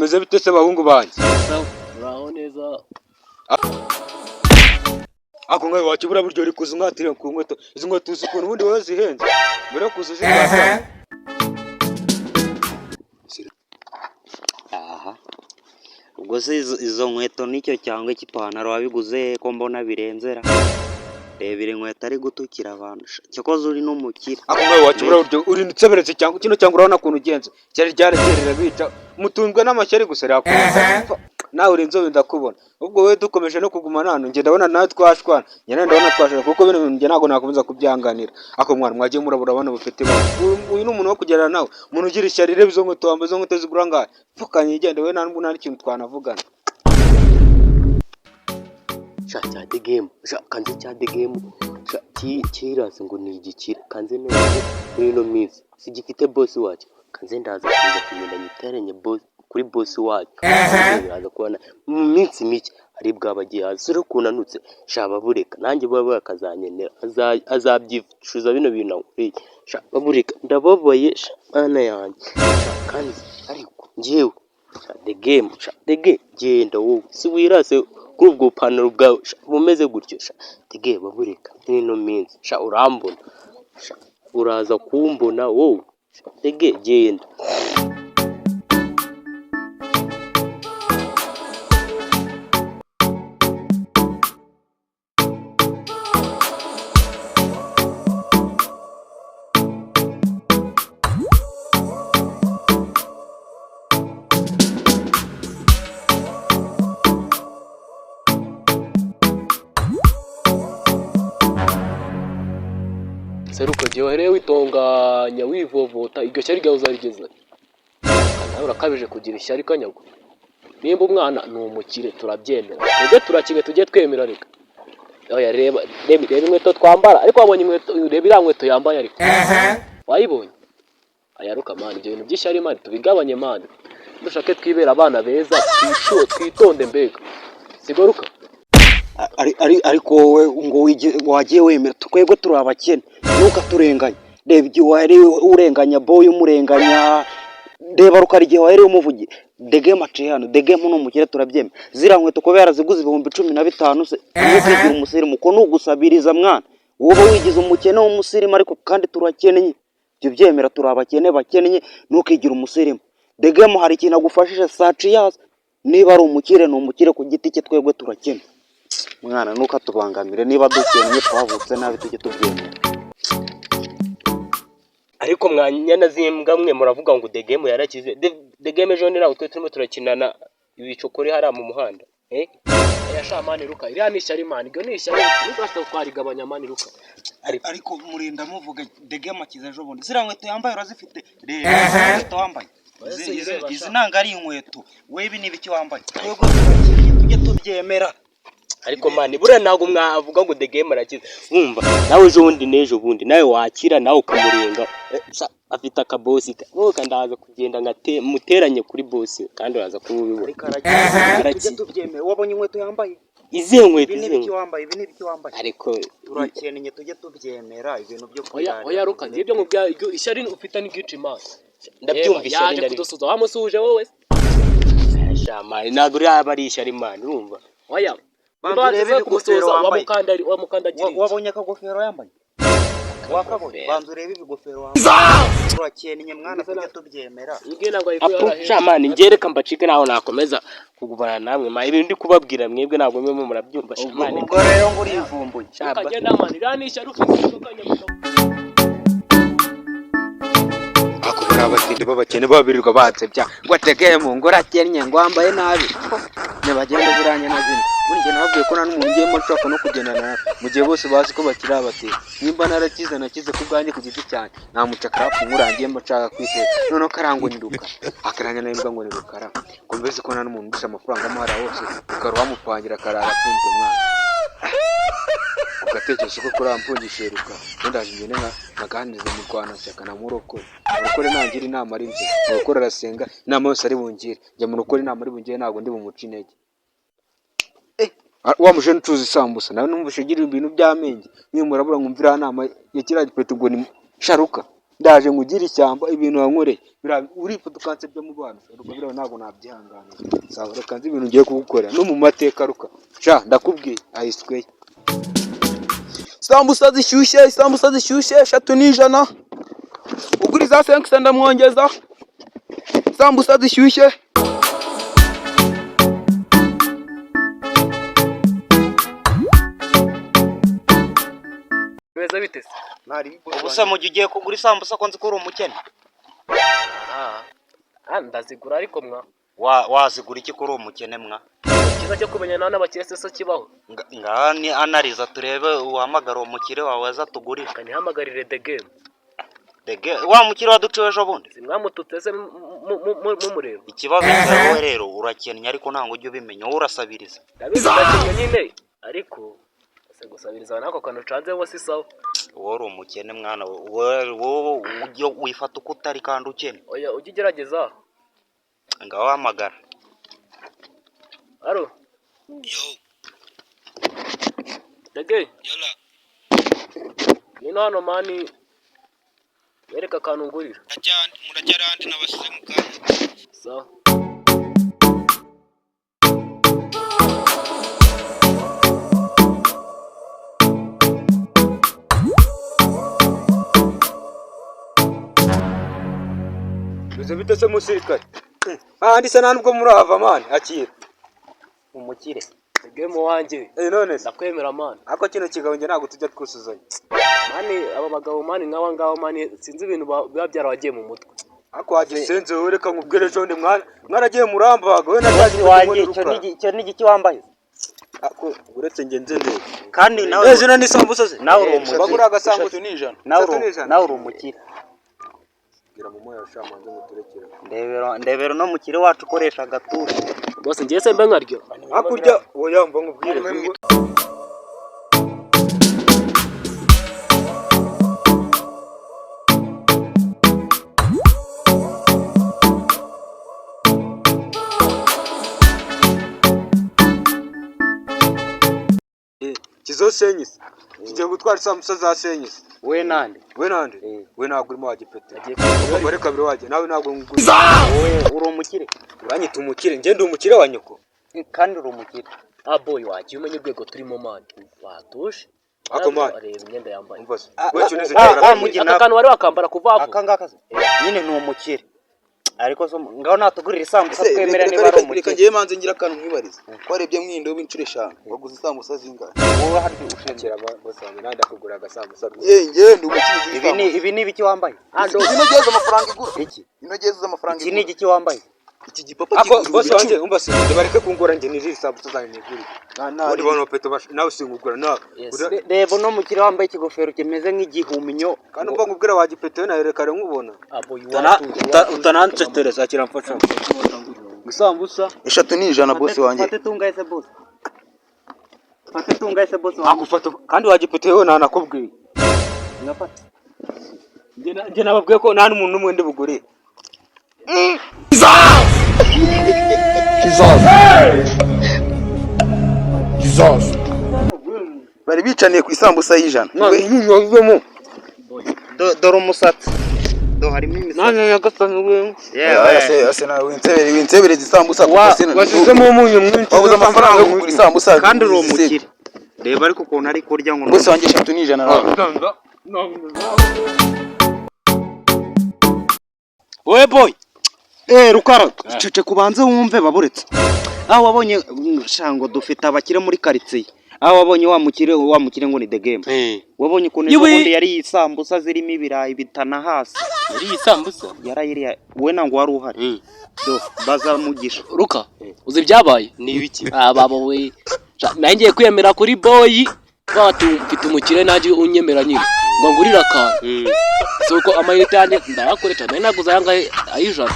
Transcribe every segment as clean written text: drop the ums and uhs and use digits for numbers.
Meze bite se bahungu banjye? Uraho neza. Ako nkawe wakibura buryo uri kuza ungatira ku nkweto. Izo nkweto uzi ukuntu ubundi wowe zihenze. Mbere yo kuza uzikata. Aha. Ubwo se izo nkweto nicyo cyangwa ikipantaro wabiguze ko mbona birenzera. Rebire inkweto ari gutukira abantu. Cyakoze uri n'umukire. Ako nkawe wakibura buryo uri nitseberetse cyangwa kino cyangwa urabona kuntu ugenze. Cyari ryaragerera bica. Mutunzwe n'amashyari gusa yakunda. Nawe uri inzobe ndakubona. Ubwo wewe dukomeje no kugumana hano nge ndabona nawe twashwana. Nyene ndabona twashaka kuko bino bintu nge ntago nakomeza kubyanganira. Ako mwana mwagiye murabura abana bafite ba. Uyu n'umuntu wo kugerana nawe. Umuntu ugira ishyari rebe izo nkweto wambaye izo nkweto zigura ngahe. Pfukanye igende we ntabwo nta kintu twanavugana. Sha cya the game. Sha kanze cya the game. Sha kirase ngo ni igikira. Kanze none muri no minsi. Sigifite boss wacu. Kanze ndaza kuza kumenya nyiteranye boss kuri boss wacu. Ndaza kubona mu minsi mike ari bwabagiye hasi kunanutse sha babureka nanjye baba bakazanyenera azabyishuza bino bintu nkuri sha babureka ndababaye sha ana yanjye kandi ariko njewe sha the game genda wowe si wirase kuri ubwo panaro bwawe bumeze gutyo sha the game babureka nino minsi sha urambona sha uraza kumbona wowe the game genda. Seruka jewe rero witonganya wivovota iryo cyari ryawe uzarigeza. Nawe urakabije kugira ishyari kanyagwa. Nimba umwana ni umukire turabyemera. Twebwe turakige tujye twemera reka. Oya reba inkweto twambara ariko wabonye inkweto reba iriya nkweto yambaye ariko. Wayibonye? Ayaruka mani ibyo bintu by'ishyari mani tubigabanye mani. Dushake twibera abana beza twitonde mbega. Sigoruka. Ariko wowe ngo wagiye wemera twebwe turi abakene nuka turenganya reba igihe wari urenganya boy umurenganya reba rukari igihe wari umuvugi dege mace hano dege muno mukire turabyemera zira nkweto ko yaraziguze 15,000 se ukigira umusirimu ko nugusabiriza mwana wowe wigize umukene w'umusirimu ariko kandi turakeneye byo byemera turi abakene bakeneye nukigira umusirimu dege mu hari ikintu agufashije saci yaza niba ari umukire no umukire ku giti cye twebwe turakene mwana nuka tubangamire niba dukenye twavutse nabi tujye tubyemera. Ariko mwanyana zimbwa mwe muravuga ngo the game yarakize the game ejo nira utwe turimo turakinana ibicokore hari mu muhanda aya shamani ruka iriya ni ishyari mani ibyo ni ishyari nubwo twarigabanya mani ruka ariko murinda muvuga the game akize ejo bundi zira nkweto yambaye urazifite reba nkweto wambaye izi nanga ari inkweto webi nibiki wambaye twebwe tujye tubyemera. Ariko mani bura nago mwavuga ngo the game arakize wumva nawe ejo bundi nejo bundi nawe wakira nawe ukamurenga afite akabosi wowe ndaza kugenda muteranye kuri boss kandi uraza kubibona tujye tubyemera. Wabonye inkweto yambaye izi nkweto ibi nibiki wambaye ariko turakeneye tujye tubyemera ibintu byo oya ruka nibyo mu bya ishyari ufite n'igice maso ndabyumvise yaje kudusuza wamusuje wowe shamani nago yaba ari ishyari mani urumva oya banzurebe ibigofero wambaye wamukandagiriye wabonye akagofero yambaye wakabonye banzurebe ibigofero wambaye turakeneye mwana tujye tubyemera shamani ngereka mbacike naho nakomeza kugubana namwe ma ibintu ndi kubabwira mwebwe ntabwo mwe murabyumva shamani ubwo rero ngo urivumbuye kagenda mani ranisha rufite Akubura abatindi babakene babirirwa batsebya ngo ategeye mu ngo rakennye ngo ambaye nabi. Ne bagenda ziranye nazine. Burije nababwiye ko nanu umuntu ngiye mu nshaka no kugendana mu gihe bose bazi ko bakira abatindi. Nimba narakize nakize ku bwanjye ku giti cyane. Nta mucakara murangiye mbashaka kwiteza. None karango nyiruka. Akaranya n'imbwa ngo nirukara. Ko mbese ko nanu umuntu ndusha amafaranga amara hose ukaro wamupangira karara afunzwe mwana. Ugatekereza ko kurampungisha ruka. Ndaje ngene naganiriza mu Rwanda cyaka na Moroko. Urukore nangira inama ari nze. Urukore arasenga inama yose ari bungire. Njye mu rukore inama ari bungire ntago ndi bumuca intege. Wa muje ntuzi sambusa nawe numvise gira ibintu by'amenge. Niyo murabura nkumvira nama ya kira gipete ngo ni sharuka. ndaje ngugira ishyamba ibintu wankoreye urifuza ukansebya mu bana ruka biriya ntabwo nabyihanganira sawa reka nzi ibintu ugiye kugukorera no mu mateka ruka sha ndakubwiye ayisweye isambusa zishyushye 3 uguriza 5 ndamwongeza isambusa zishyushye beza bitese ubusa mu gihe ugiye kugura isambusa ko nzi ko uri umukene ndazigura ariko mwa wazigura iki ko uri umukene mwa kiza cyo kumenyana n'abakirese so kibaho ngani anariza turebe uhamagara uwo mukire wawe aza tugurira kanihamagarire the game wa mukire waduciwe ejo bundi simwamututse mumureba ikibazo cyawe rero urakennye ariko ntabwo ujya ubimenya wowe urasabiriza ndabizakenya nyine ariko gusabiriza nako kantu canze wose sawa wowe uri umukene mwana wowe ujye wifata uko utari kandi ukene oya ujye ugerageza ngaho hamagara aro yo dege yola nino hano mani wereka kantu ngurira muracyarandi nabasize mu kanya sawa bize bitese musirikare ndise nubwo murava man akira umukire game wanje none ndakwemera man ako kino kigabo nge ntabwo tujya twusuzanya mani aba bagabo mani nkawa ngaho mani sinzi ibintu biba byarabagiye mu mutwe ako wagisenze ureka nkubwire ejo ndi mwaragiye murambaga we natagi wagiye cyo ni igiki wambaye ako uretse nge nzende kandi nawe ejo nani sambusa se nawe uri umukire bagura agasambusa n'ijana nawe uri umukire gira mu moyo shamanze muturekera ndebero no mukire wacu ukoresha gatura bose ngiye sembe nkaryo hakurya oya mva nkubwire kizo senyise kigiye gutwara isambusa za senyise we nande we ntabwo urimo wagipete bare kabiri wajye nawe ntabwo nguri wowe uri umukire uranyita umukire nge ndi umukire wa nyoko kandi uri umukire boy wagiye umenya urwego turimo man watuje ako man areba imyenda yambaye umva we cyuneze cyara aka kantu wari wakambara kuva ako aka ngaka nyine ni umukire ariko so ngaho natugurira isambusa twemera niba ari umukire reka ngiye manze ngira akantu mwibariza warebye mwindo w'inshuro 5 waguze isambusa zingahe wowe hari ushengera bose nanda kugura agasambusa nge ndi umukire ibi ni ibiki wambaye inogeza amafaranga igura iki inogeza amafaranga iki ni igiki wambaye iki gipapa bose wanje umva se bareke kungora nge niri isambusa zanyu niguri uri bono peto nawe singugura nawe reba no mukire wambaye ikigofero kimeze nk'igihuminyo kandi umva ngubwira wagipete nawe reka nkubona boy utananze teresa kiramfasha isambusa 3 n'ijana boss wanje fate tungahise boss akufata kandi wagipete wewe nanakubwiye ngafata nge nababwiye ko nta n'umuntu n'umwe ndi bugure Jesus bari bicaniye ku isambusa y'ijana nyuvemo dore umusatsi harimo imisatsi nanya yagasanywe ase na winsebere isambusa wasizemo umunyu mwinshi wabuze amafaranga yo kugura isambusa kandi uri umukire reba ariko ukuntu ari kurya ngo bose wanjye 3 n'ijana wowe boy rukara cece kubanze wumve baburetse aho wabonye shango dufite abakire muri quartier aho wabonye wa mukire ngo ni the game wabonye ukuntu ubundi yari isambusa zirimo ibirayi bitana hasi yari isambusa yarayiriya we nango wari uhari bazamugisha ruka uzi byabaye ni ibiki babo we nangiye kwiyemera kuri boy bati mfite umukire naje unyemera nyine ngo ngurira akantu soko amayite yanjye ndayakoresha nari naguza yangahe ayijana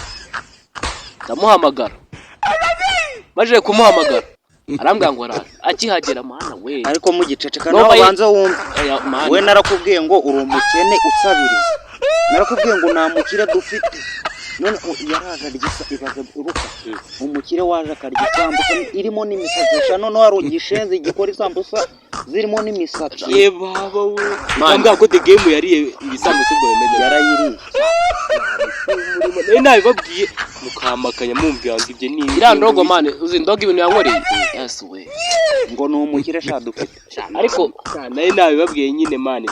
ndamuhamagara baje kumuhamagara arambwira ngo araza akihagera mana we ariko mu giceceka naho banza wumve we narakubwiye ngo uri umukene usabiriza narakubwiye ngo nta mukire dufite none yaraje arigisa ibaze uruka umukire waje akarya isambusa irimo n'imisatsi none wari ugishenze igikora isambusa zirimo n'imisatsi. ye baba we nambwa ko the game yariye ibisambusa ubwo bimeze yarayiriye. nari nabibabwiye mukamakanya mumbwira ngo ibyo ni iriya ndogo mani uzi ndogo ibintu yankoreye yesu we ngo ni umukire sha dufite. ariko nari nabibabwiye nyine mani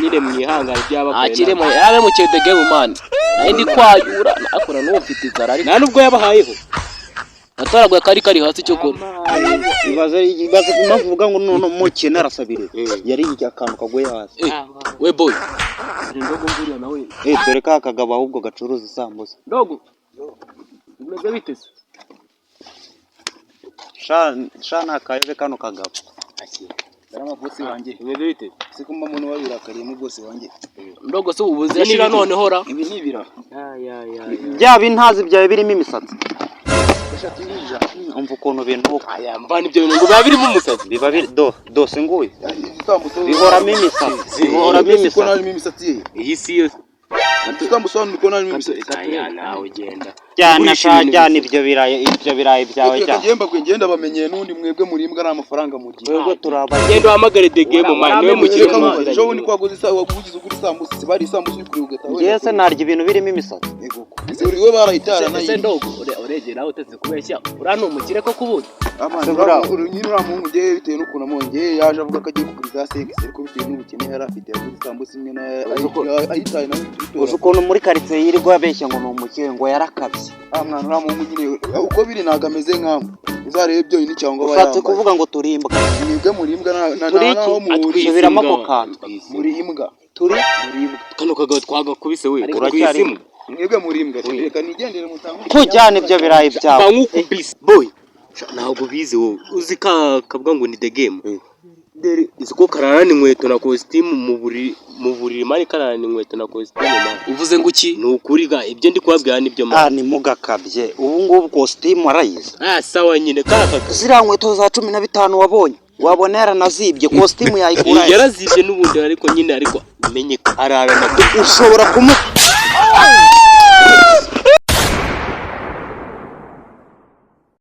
nyine mwihangane byabakoye akiremo yabe mu cyedege mani nayo ndi kwayura nakora n'uwo mfite inzara ariko nta nubwo yabahayeho nataraguye kari hasi cyo kora ibaze impamvu uvuga ngo none umukene arasabire yariye akantu kaguye hasi. we boy ndogo nguriya nawe dore ka kagabo ahubwo gacuruza isambusa. ndogo bimeze bite se sha nakayobe kano kagabo. Darama bosi wanjye. bimeze bite Siko mba muntu wabirakariye mu bosi wanjye. ndogo se ubuze shira none hora Ibi ni ibira. Bya bintazi byawe birimo imisatsi. Umva ukuntu bintu aya mvana ibyo bintu ngo biba birimo umusazi biba do singuye. Isambusa Bihoramo imisatsi. Bihoramo Ko nari imisatsi. imisatsi ye. iyi si yose Isambusa niko nari imisatsi. aya nawe ugenda Jyana ibyo birayi byawe Reka jya. ngenda bwe ngenda bamenyeye nundi mwebwe murimbwa n'amafaranga mu gihe. Twebwe turaba. genda uhamagare the game mani niwe mukire Reka muzanye. mubaze jo ni kwaguze wagugize ugura isambusa sibari isambusa uri kugata. Yese narya ibintu birimo imisatsi. Yego. Uri we barahitara ese nayo. ndogo uregera utetse kubeshya urano umukire ko kubuza Amana uri nyine uramungu ngiye bitewe n'ukuntu amonge yaje avuga ko agiye kugura za sex ariko bitewe n'ubukene yari afite yaguze isambusa imwe na ahitaye nayo. Uzi ukuntu muri quartier yirirwa abeshya ngo ni umukire ngo yarakabye. Mwana uramungu nyine uko biri naga ameze nkamwe. Uzarebe byo ni cyangwa Ushatse kuvuga ngo turimbwa. mwebwe murimbwa Turiki muri subiramo ako kantu. murimbwa. Turi kano kagabo twagakubise we uracyari Mwebwe murimbwa reka nigendere mutangu. kujyana ibyo birayi byawe. nkukubise boy ntabwo bize wowe uzi ka kavuga ngo ni the game dere iziko kararana inkweto na costume mu buriri mani kararana inkweto na costume mani uvuze ngo iki ni ukuri ga ibyo ndi kubabwira nibyo mani Ni mugakabye. Ubu ngubu costume warayize. sawa nyine karakaga Ziriya nkweto za 15 wabonye. Wabona yaranazibye costume yayikura. yarazibye n'ubundi ariko nyine ariko umenye ko ararana Ushobora kumu